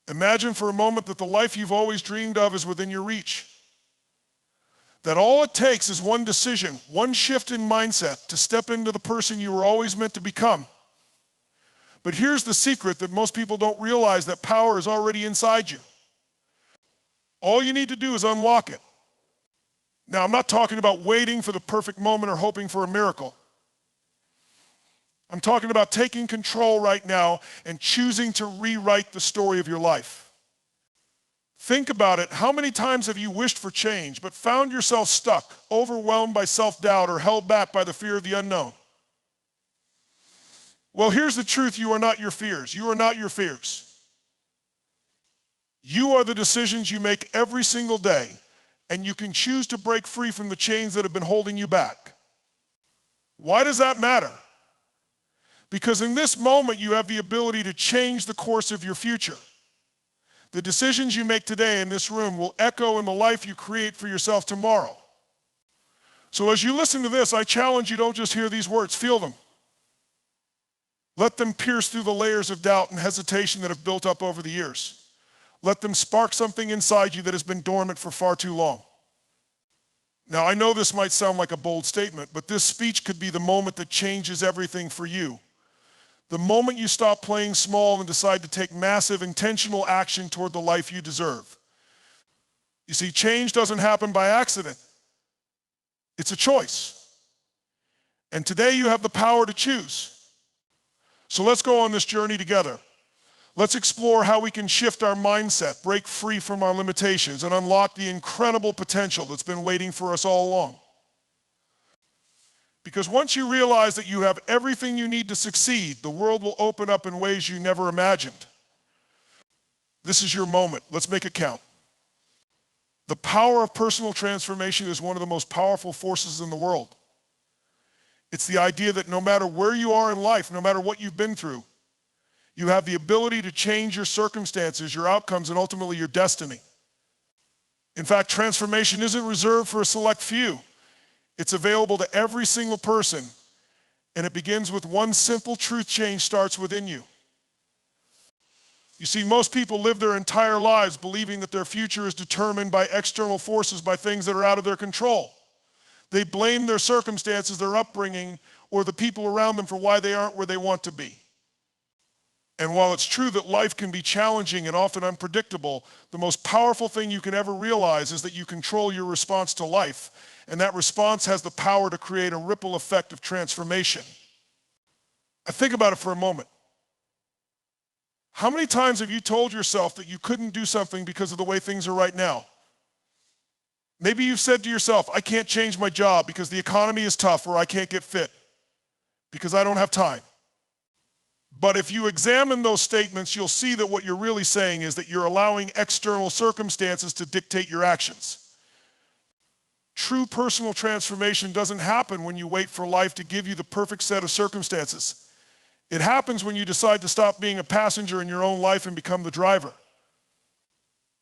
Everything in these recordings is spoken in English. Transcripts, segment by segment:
Imagine for a moment that the life you've always dreamed of is within your reach. That all it takes is one decision, one shift in mindset to step into the person you were always meant to become. But here's the secret that most people don't realize: that power is already inside you. All you need to do is unlock it. Now, I'm not talking about waiting for the perfect moment or hoping for a miracle. I'm talking about taking control right now and choosing to rewrite the story of your life. Think about it. How many times have you wished for change but found yourself stuck, overwhelmed by self-doubt, or held back by the fear of the unknown? Well, here's the truth. You are not your fears. You are not your fears. You are the decisions you make every single day, and you can choose to break free from the chains that have been holding you back. Why does that matter? Because in this moment, you have the ability to change the course of your future. The decisions you make today in this room will echo in the life you create for yourself tomorrow. So as you listen to this, I challenge you, don't just hear these words, feel them. Let them pierce through the layers of doubt and hesitation that have built up over the years. Let them spark something inside you that has been dormant for far too long. Now, I know this might sound like a bold statement, but this speech could be the moment that changes everything for you. The moment you stop playing small and decide to take massive, intentional action toward the life you deserve. You see, change doesn't happen by accident. It's a choice. And today you have the power to choose. So let's go on this journey together. Let's explore how we can shift our mindset, break free from our limitations, and unlock the incredible potential that's been waiting for us all along. Because once you realize that you have everything you need to succeed, the world will open up in ways you never imagined. This is your moment. Let's make it count. The power of personal transformation is one of the most powerful forces in the world. It's the idea that no matter where you are in life, no matter what you've been through, you have the ability to change your circumstances, your outcomes, and ultimately your destiny. In fact, transformation isn't reserved for a select few. It's available to every single person, and it begins with one simple truth: change starts within you. You see, most people live their entire lives believing that their future is determined by external forces, by things that are out of their control. They blame their circumstances, their upbringing, or the people around them for why they aren't where they want to be. And while it's true that life can be challenging and often unpredictable, the most powerful thing you can ever realize is that you control your response to life, and that response has the power to create a ripple effect of transformation. Think about it for a moment. How many times have you told yourself that you couldn't do something because of the way things are right now? Maybe you've said to yourself, I can't change my job because the economy is tough, or I can't get fit because I don't have time. But if you examine those statements, you'll see that what you're really saying is that you're allowing external circumstances to dictate your actions. True personal transformation doesn't happen when you wait for life to give you the perfect set of circumstances. It happens when you decide to stop being a passenger in your own life and become the driver.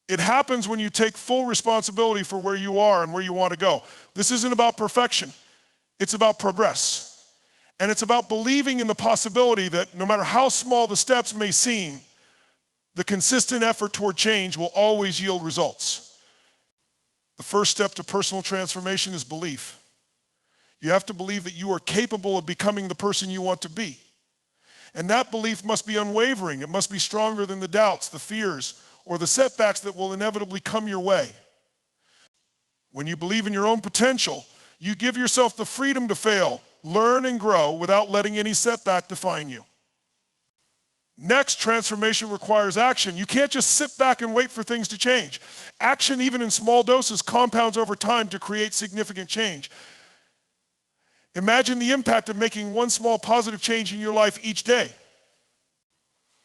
It happens when you take full responsibility for where you are and where you want to go. This isn't about perfection. It's about progress. And it's about believing in the possibility that no matter how small the steps may seem, the consistent effort toward change will always yield results. The first step to personal transformation is belief. You have to believe that you are capable of becoming the person you want to be. And that belief must be unwavering. It must be stronger than the doubts, the fears, or the setbacks that will inevitably come your way. When you believe in your own potential, you give yourself the freedom to fail, learn, and grow without letting any setback define you. Next, transformation requires action. You can't just sit back and wait for things to change. Action, even in small doses, compounds over time to create significant change. Imagine the impact of making one small positive change in your life each day.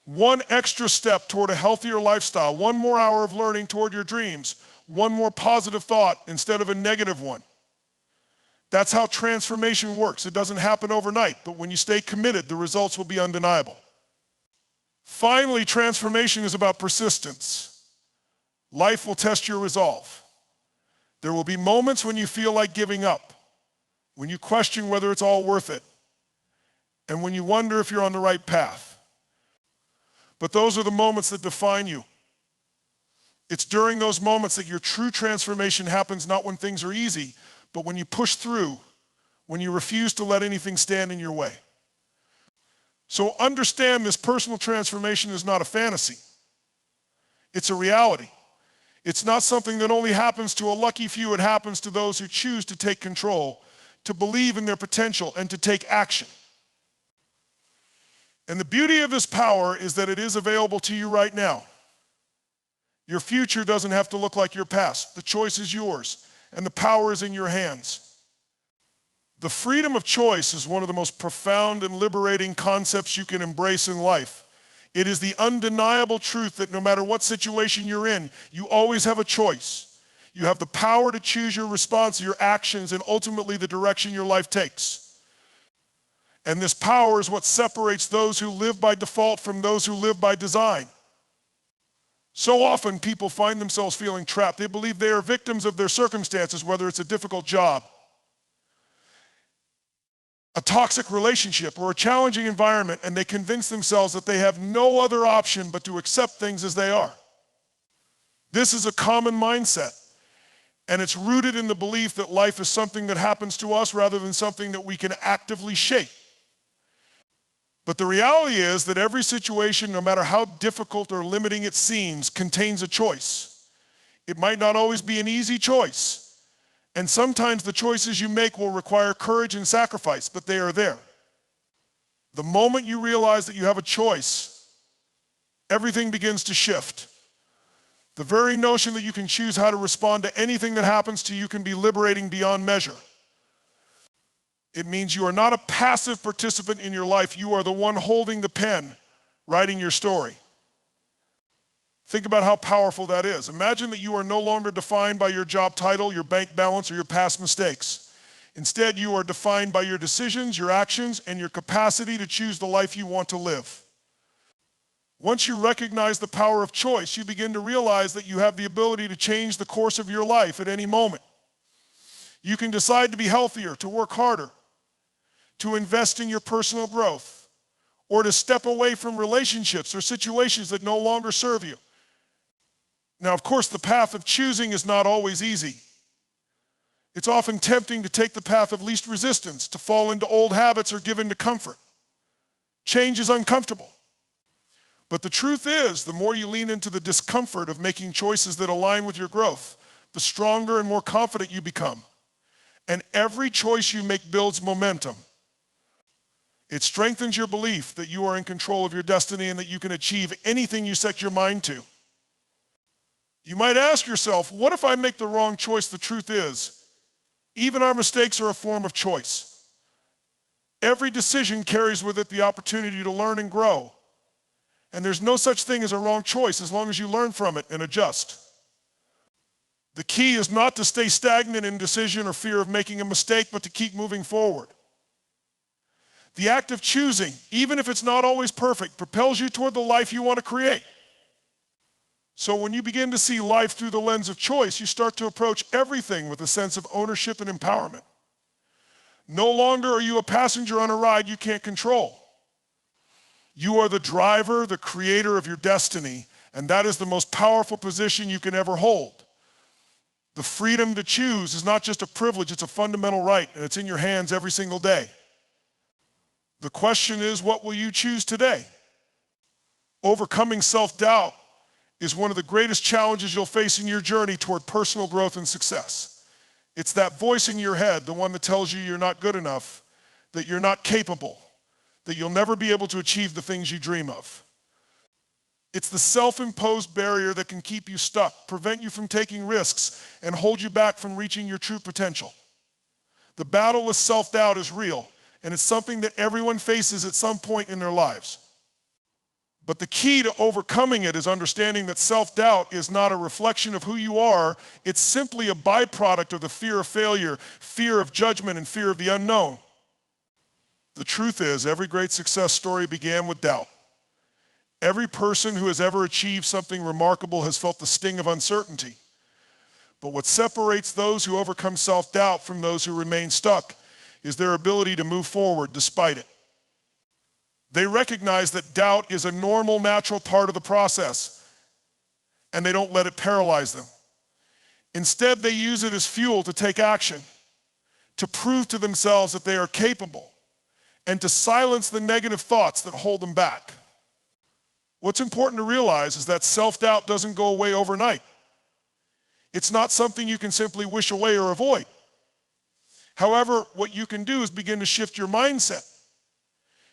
One extra step toward a healthier lifestyle, one more hour of learning toward your dreams, one more positive thought instead of a negative one. That's how transformation works. It doesn't happen overnight, but when you stay committed, the results will be undeniable. Finally, transformation is about persistence. Life will test your resolve. There will be moments when you feel like giving up, when you question whether it's all worth it, and when you wonder if you're on the right path. But those are the moments that define you. It's during those moments that your true transformation happens, not when things are easy, but when you push through, when you refuse to let anything stand in your way. So understand this personal transformation is not a fantasy. It's a reality. It's not something that only happens to a lucky few. It happens to those who choose to take control, to believe in their potential, and to take action. And the beauty of this power is that it is available to you right now. Your future doesn't have to look like your past. The choice is yours, and the power is in your hands. The freedom of choice is one of the most profound and liberating concepts you can embrace in life. It is the undeniable truth that no matter what situation you're in, you always have a choice. You have the power to choose your response, your actions, and ultimately the direction your life takes. And this power is what separates those who live by default from those who live by design. So often people find themselves feeling trapped. They believe they are victims of their circumstances, whether it's a difficult job, a toxic relationship, or a challenging environment, and they convince themselves that they have no other option but to accept things as they are. This is a common mindset, and it's rooted in the belief that life is something that happens to us rather than something that we can actively shape. But the reality is that every situation, no matter how difficult or limiting it seems, contains a choice. It might not always be an easy choice, and sometimes the choices you make will require courage and sacrifice, but they are there. The moment you realize that you have a choice, everything begins to shift. The very notion that you can choose how to respond to anything that happens to you can be liberating beyond measure. It means you are not a passive participant in your life. You are the one holding the pen, writing your story. Think about how powerful that is. Imagine that you are no longer defined by your job title, your bank balance, or your past mistakes. Instead, you are defined by your decisions, your actions, and your capacity to choose the life you want to live. Once you recognize the power of choice, you begin to realize that you have the ability to change the course of your life at any moment. You can decide to be healthier, to work harder, to invest in your personal growth, or to step away from relationships or situations that no longer serve you. Now, of course, the path of choosing is not always easy. It's often tempting to take the path of least resistance, to fall into old habits or give in to comfort. Change is uncomfortable. But the truth is, the more you lean into the discomfort of making choices that align with your growth, the stronger and more confident you become. And every choice you make builds momentum. It strengthens your belief that you are in control of your destiny and that you can achieve anything you set your mind to. You might ask yourself, what if I make the wrong choice? The truth is, even our mistakes are a form of choice. Every decision carries with it the opportunity to learn and grow. And there's no such thing as a wrong choice as long as you learn from it and adjust. The key is not to stay stagnant in decision or fear of making a mistake, but to keep moving forward. The act of choosing, even if it's not always perfect, propels you toward the life you want to create. So when you begin to see life through the lens of choice, you start to approach everything with a sense of ownership and empowerment. No longer are you a passenger on a ride you can't control. You are the driver, the creator of your destiny, and that is the most powerful position you can ever hold. The freedom to choose is not just a privilege, it's a fundamental right, and it's in your hands every single day. The question is, what will you choose today? Overcoming self-doubt is one of the greatest challenges you'll face in your journey toward personal growth and success. It's that voice in your head, the one that tells you you're not good enough, that you're not capable, that you'll never be able to achieve the things you dream of. It's the self-imposed barrier that can keep you stuck, prevent you from taking risks, and hold you back from reaching your true potential. The battle with self-doubt is real, and it's something that everyone faces at some point in their lives. But the key to overcoming it is understanding that self-doubt is not a reflection of who you are. It's simply a byproduct of the fear of failure, fear of judgment, and fear of the unknown. The truth is, every great success story began with doubt. Every person who has ever achieved something remarkable has felt the sting of uncertainty. But what separates those who overcome self-doubt from those who remain stuck is their ability to move forward despite it. They recognize that doubt is a normal, natural part of the process. and they don't let it paralyze them. Instead, they use it as fuel to take action, to prove to themselves that they are capable, and to silence the negative thoughts that hold them back. What's important to realize is that self-doubt doesn't go away overnight. It's not something you can simply wish away or avoid. However, what you can do is begin to shift your mindset.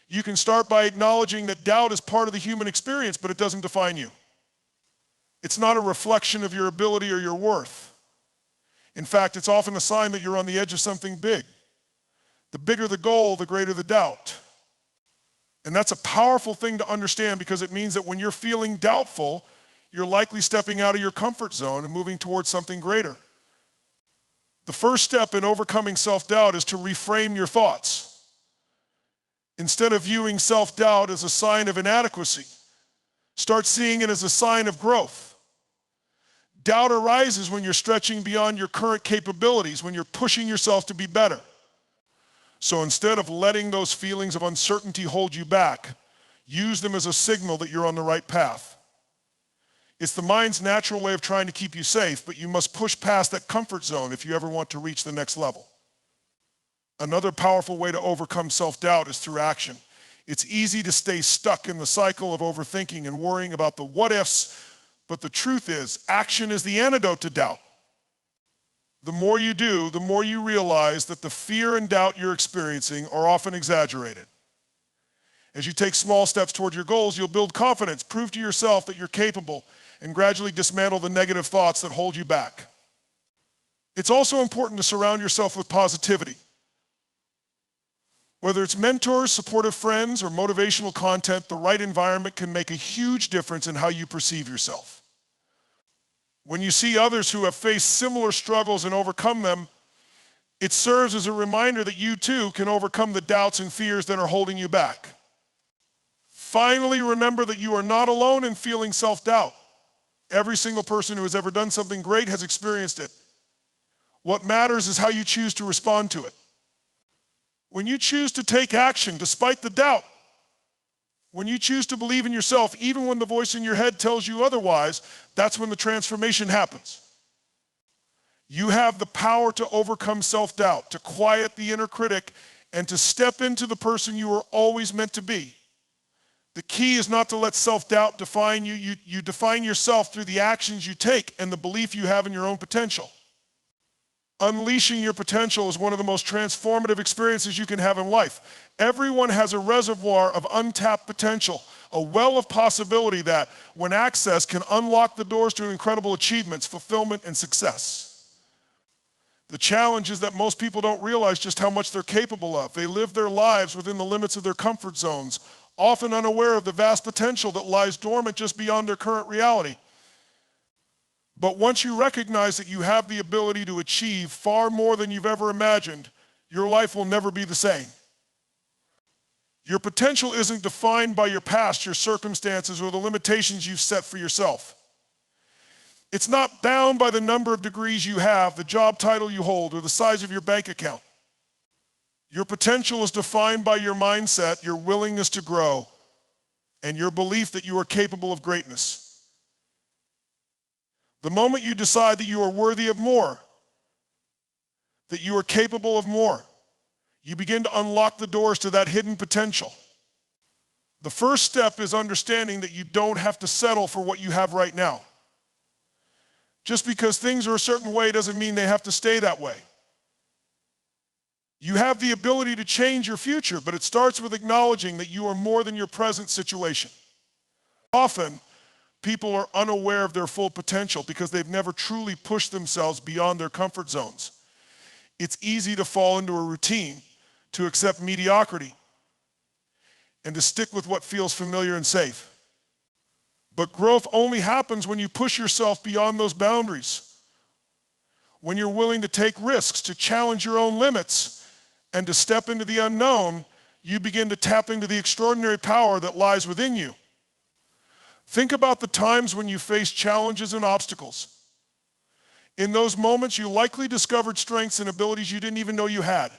You can start by acknowledging that doubt is part of the human experience, but it doesn't define you. It's not a reflection of your ability or your worth. In fact, it's often a sign that you're on the edge of something big. The bigger the goal, the greater the doubt. And that's a powerful thing to understand, because it means that when you're feeling doubtful, you're likely stepping out of your comfort zone and moving towards something greater. The first step in overcoming self-doubt is to reframe your thoughts. Instead of viewing self-doubt as a sign of inadequacy, start seeing it as a sign of growth. Doubt arises when you're stretching beyond your current capabilities, when you're pushing yourself to be better. So instead of letting those feelings of uncertainty hold you back, use them as a signal that you're on the right path. It's the mind's natural way of trying to keep you safe, but you must push past that comfort zone if you ever want to reach the next level. Another powerful way to overcome self-doubt is through action. It's easy to stay stuck in the cycle of overthinking and worrying about the what-ifs, but the truth is, action is the antidote to doubt. The more you do, the more you realize that the fear and doubt you're experiencing are often exaggerated. As you take small steps toward your goals, you'll build confidence, prove to yourself that you're capable, and gradually dismantle the negative thoughts that hold you back. It's also important to surround yourself with positivity. Whether it's mentors, supportive friends, or motivational content, the right environment can make a huge difference in how you perceive yourself. When you see others who have faced similar struggles and overcome them, it serves as a reminder that you too can overcome the doubts and fears that are holding you back. Finally, remember that you are not alone in feeling self-doubt. Every single person who has ever done something great has experienced it. What matters is how you choose to respond to it. When you choose to take action despite the doubt, when you choose to believe in yourself even when the voice in your head tells you otherwise, that's when the transformation happens. You have the power to overcome self-doubt, to quiet the inner critic, and to step into the person you were always meant to be. The key is not to let self-doubt define you. You define yourself through the actions you take and the belief you have in your own potential. Unleashing your potential is one of the most transformative experiences you can have in life. Everyone has a reservoir of untapped potential, a well of possibility that, when accessed, can unlock the doors to incredible achievements, fulfillment, and success. The challenge is that most people don't realize just how much they're capable of. They live their lives within the limits of their comfort zones, often unaware of the vast potential that lies dormant just beyond their current reality. But once you recognize that you have the ability to achieve far more than you've ever imagined, your life will never be the same. Your potential isn't defined by your past, your circumstances, or the limitations you've set for yourself. It's not bound by the number of degrees you have, the job title you hold, or the size of your bank account. Your potential is defined by your mindset, your willingness to grow, and your belief that you are capable of greatness. The moment you decide that you are worthy of more, that you are capable of more, you begin to unlock the doors to that hidden potential. The first step is understanding that you don't have to settle for what you have right now. Just because things are a certain way doesn't mean they have to stay that way. You have the ability to change your future, but it starts with acknowledging that you are more than your present situation. Often, people are unaware of their full potential because they've never truly pushed themselves beyond their comfort zones. It's easy to fall into a routine, to accept mediocrity, and to stick with what feels familiar and safe. But growth only happens when you push yourself beyond those boundaries, when you're willing to take risks, to challenge your own limits, and to step into the unknown. You begin to tap into the extraordinary power that lies within you. Think about the times when you faced challenges and obstacles. In those moments, you likely discovered strengths and abilities you didn't even know you had.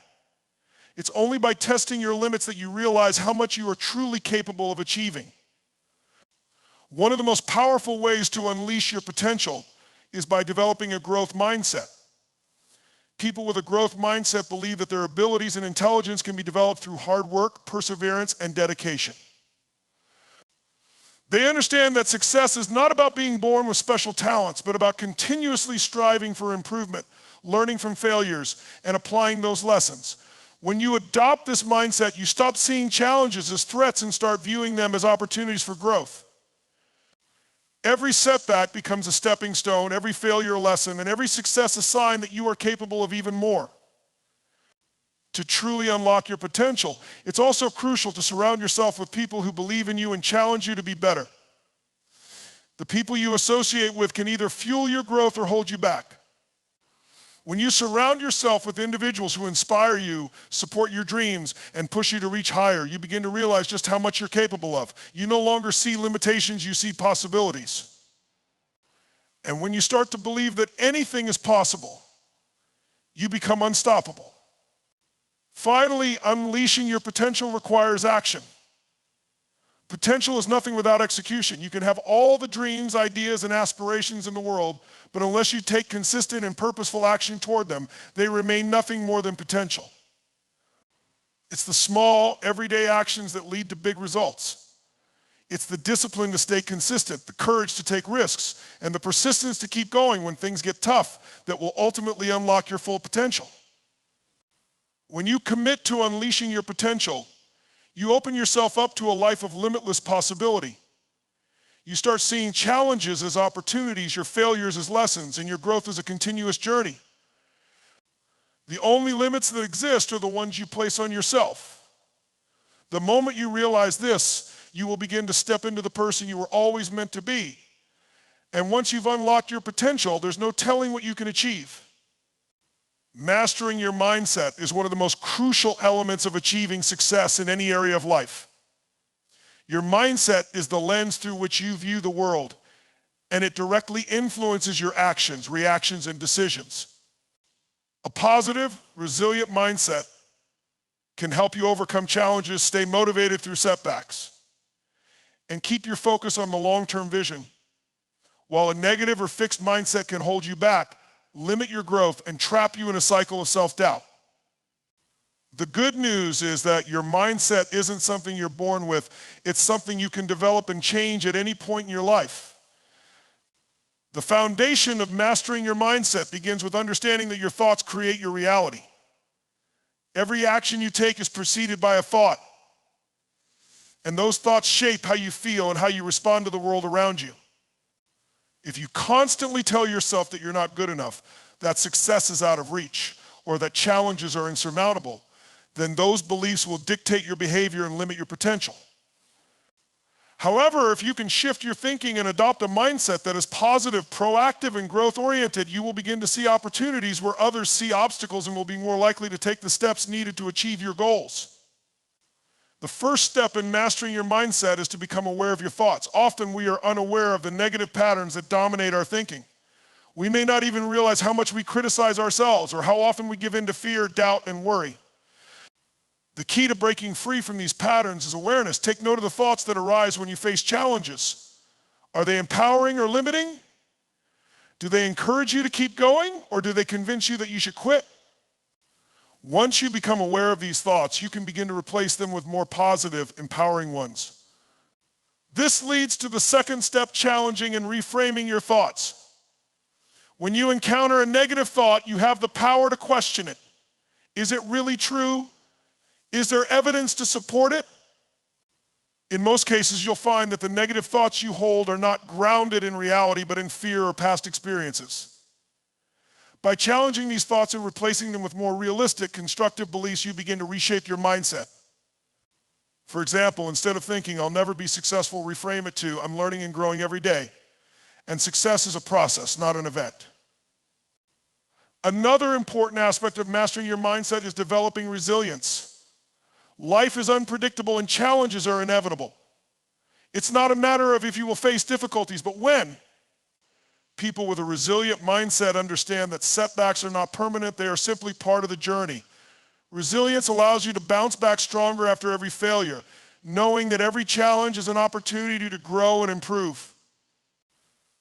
It's only by testing your limits that you realize how much you are truly capable of achieving. One of the most powerful ways to unleash your potential is by developing a growth mindset. People with a growth mindset believe that their abilities and intelligence can be developed through hard work, perseverance, and dedication. They understand that success is not about being born with special talents, but about continuously striving for improvement, learning from failures, and applying those lessons. When you adopt this mindset, you stop seeing challenges as threats and start viewing them as opportunities for growth. Every setback becomes a stepping stone, every failure a lesson, and every success a sign that you are capable of even more. To truly unlock your potential, it's also crucial to surround yourself with people who believe in you and challenge you to be better. The people you associate with can either fuel your growth or hold you back. When you surround yourself with individuals who inspire you, support your dreams, and push you to reach higher, you begin to realize just how much you're capable of. You no longer see limitations, you see possibilities. And when you start to believe that anything is possible, you become unstoppable. Finally, unleashing your potential requires action. Potential is nothing without execution. You can have all the dreams, ideas, and aspirations in the world, but unless you take consistent and purposeful action toward them, they remain nothing more than potential. It's the small, everyday actions that lead to big results. It's the discipline to stay consistent, the courage to take risks, and the persistence to keep going when things get tough that will ultimately unlock your full potential. When you commit to unleashing your potential, you open yourself up to a life of limitless possibility. You start seeing challenges as opportunities, your failures as lessons, and your growth as a continuous journey. The only limits that exist are the ones you place on yourself. The moment you realize this, you will begin to step into the person you were always meant to be. And once you've unlocked your potential, there's no telling what you can achieve. Mastering your mindset is one of the most crucial elements of achieving success in any area of life. Your mindset is the lens through which you view the world, and it directly influences your actions, reactions, and decisions. A positive, resilient mindset can help you overcome challenges, stay motivated through setbacks, and keep your focus on the long-term vision. While a negative or fixed mindset can hold you back, limit your growth, and trap you in a cycle of self-doubt. The good news is that your mindset isn't something you're born with. It's something you can develop and change at any point in your life. The foundation of mastering your mindset begins with understanding that your thoughts create your reality. Every action you take is preceded by a thought, and those thoughts shape how you feel and how you respond to the world around you. If you constantly tell yourself that you're not good enough, that success is out of reach, or that challenges are insurmountable, then those beliefs will dictate your behavior and limit your potential. However, if you can shift your thinking and adopt a mindset that is positive, proactive, and growth-oriented, you will begin to see opportunities where others see obstacles and will be more likely to take the steps needed to achieve your goals. The first step in mastering your mindset is to become aware of your thoughts. Often we are unaware of the negative patterns that dominate our thinking. We may not even realize how much we criticize ourselves or how often we give in to fear, doubt, and worry. The key to breaking free from these patterns is awareness. Take note of the thoughts that arise when you face challenges. Are they empowering or limiting? Do they encourage you to keep going, or do they convince you that you should quit? Once you become aware of these thoughts, you can begin to replace them with more positive, empowering ones. This leads to the second step, challenging and reframing your thoughts. When you encounter a negative thought, you have the power to question it. Is it really true? Is there evidence to support it? In most cases, you'll find that the negative thoughts you hold are not grounded in reality, but in fear or past experiences. By challenging these thoughts and replacing them with more realistic, constructive beliefs, you begin to reshape your mindset. For example, instead of thinking, "I'll never be successful," reframe it to, "I'm learning and growing every day." And success is a process, not an event. Another important aspect of mastering your mindset is developing resilience. Life is unpredictable and challenges are inevitable. It's not a matter of if you will face difficulties, but when. People with a resilient mindset understand that setbacks are not permanent, they are simply part of the journey. Resilience allows you to bounce back stronger after every failure. knowing that every challenge is an opportunity to grow and improve.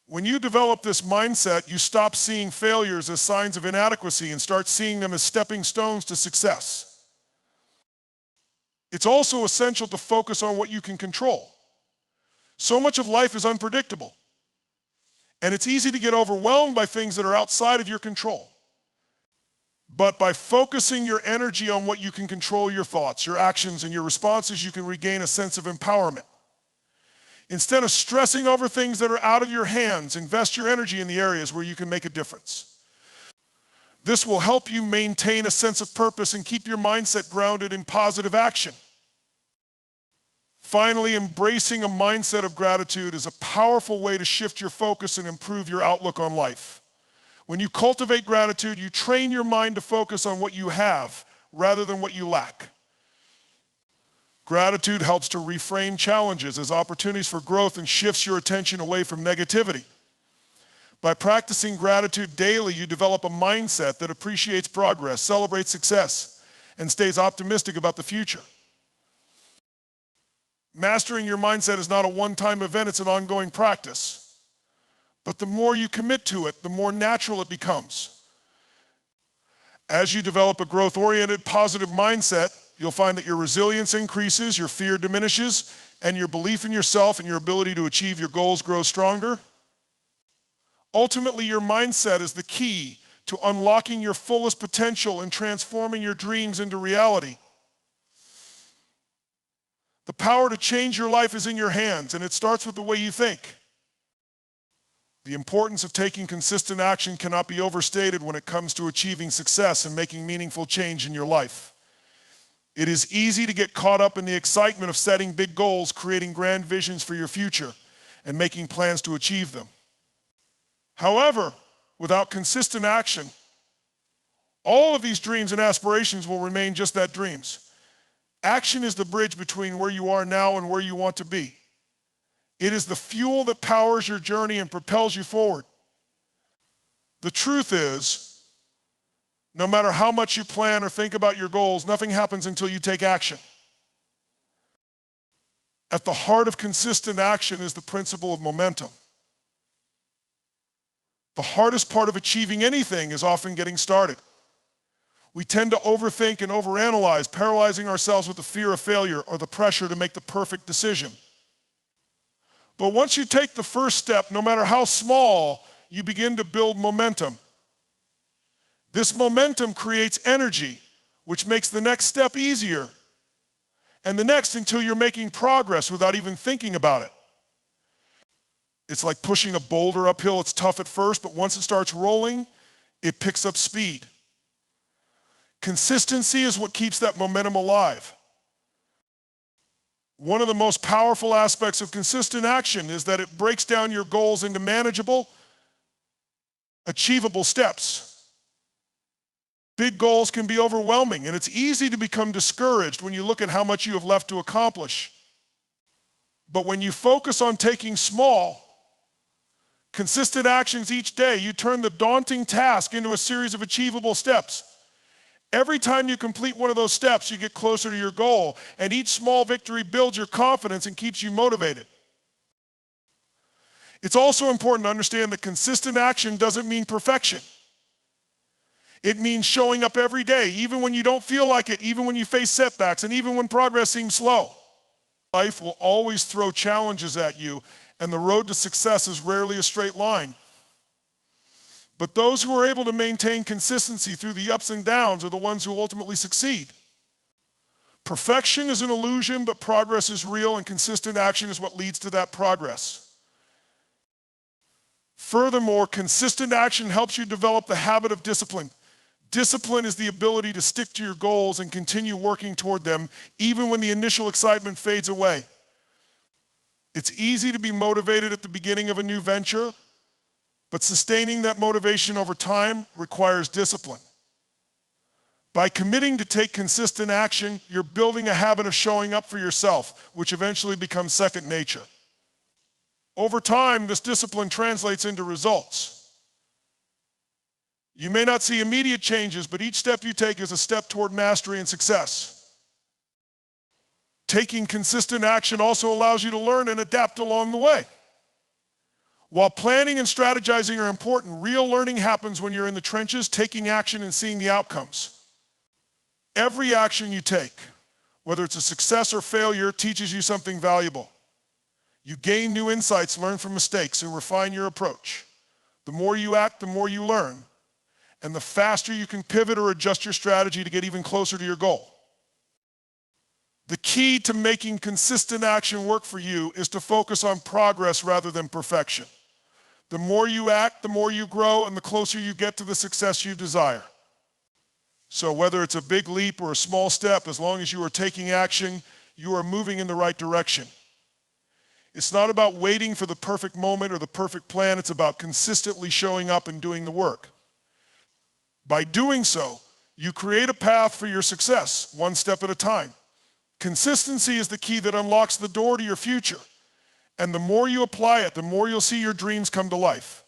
When you develop this mindset, you stop seeing failures as signs of inadequacy and start seeing them as stepping stones to success. It's also essential to focus on what you can control. So much of life is unpredictable, and it's easy to get overwhelmed by things that are outside of your control. But by focusing your energy on what you can control, your thoughts, your actions, and your responses, you can regain a sense of empowerment. Instead of stressing over things that are out of your hands, invest your energy in the areas where you can make a difference. This will help you maintain a sense of purpose and keep your mindset grounded in positive action. Finally, embracing a mindset of gratitude is a powerful way to shift your focus and improve your outlook on life. When you cultivate gratitude, you train your mind to focus on what you have rather than what you lack. Gratitude helps to reframe challenges as opportunities for growth and shifts your attention away from negativity. By practicing gratitude daily, you develop a mindset that appreciates progress, celebrates success, and stays optimistic about the future. Mastering your mindset is not a one-time event, it's an ongoing practice. But the more you commit to it, the more natural it becomes. As you develop a growth-oriented, positive mindset, you'll find that your resilience increases, your fear diminishes, and your belief in yourself and your ability to achieve your goals grows stronger. Ultimately, your mindset is the key to unlocking your fullest potential and transforming your dreams into reality. The power to change your life is in your hands, and it starts with the way you think. The importance of taking consistent action cannot be overstated when it comes to achieving success and making meaningful change in your life. It is easy to get caught up in the excitement of setting big goals, creating grand visions for your future, and making plans to achieve them. However, without consistent action, all of these dreams and aspirations will remain just that, dreams. Action is the bridge between where you are now and where you want to be. It is the fuel that powers your journey and propels you forward. The truth is, no matter how much you plan or think about your goals, nothing happens until you take action. At the heart of consistent action is the principle of momentum. The hardest part of achieving anything is often getting started. We tend to overthink and overanalyze, paralyzing ourselves with the fear of failure or the pressure to make the perfect decision. But once you take the first step, no matter how small, you begin to build momentum. This momentum creates energy, which makes the next step easier, and the next until you're making progress without even thinking about it. It's like pushing a boulder uphill. It's tough at first, but once it starts rolling, it picks up speed. Consistency is what keeps that momentum alive. One of the most powerful aspects of consistent action is that it breaks down your goals into manageable, achievable steps. Big goals can be overwhelming, and it's easy to become discouraged when you look at how much you have left to accomplish. But when you focus on taking small, consistent actions each day, you turn the daunting task into a series of achievable steps. Every time you complete one of those steps, you get closer to your goal, and each small victory builds your confidence and keeps you motivated. It's also important to understand that consistent action doesn't mean perfection. It means showing up every day, even when you don't feel like it, even when you face setbacks, and even when progress seems slow. Life will always throw challenges at you, and the road to success is rarely a straight line. But those who are able to maintain consistency through the ups and downs are the ones who ultimately succeed. Perfection is an illusion, but progress is real, and consistent action is what leads to that progress. Furthermore, consistent action helps you develop the habit of discipline. Discipline is the ability to stick to your goals and continue working toward them, even when the initial excitement fades away. It's easy to be motivated at the beginning of a new venture, but sustaining that motivation over time requires discipline. By committing to take consistent action, you're building a habit of showing up for yourself, which eventually becomes second nature. Over time, this discipline translates into results. You may not see immediate changes, but each step you take is a step toward mastery and success. Taking consistent action also allows you to learn and adapt along the way. While planning and strategizing are important, real learning happens when you're in the trenches, taking action and seeing the outcomes. Every action you take, whether it's a success or failure, teaches you something valuable. You gain new insights, learn from mistakes, and refine your approach. The more you act, the more you learn, and the faster you can pivot or adjust your strategy to get even closer to your goal. The key to making consistent action work for you is to focus on progress rather than perfection. The more you act, the more you grow, and the closer you get to the success you desire. So whether it's a big leap or a small step, as long as you are taking action, you are moving in the right direction. It's not about waiting for the perfect moment or the perfect plan. It's about consistently showing up and doing the work. By doing so, you create a path for your success, one step at a time. Consistency is the key that unlocks the door to your future. And the more you apply it, the more you'll see your dreams come to life.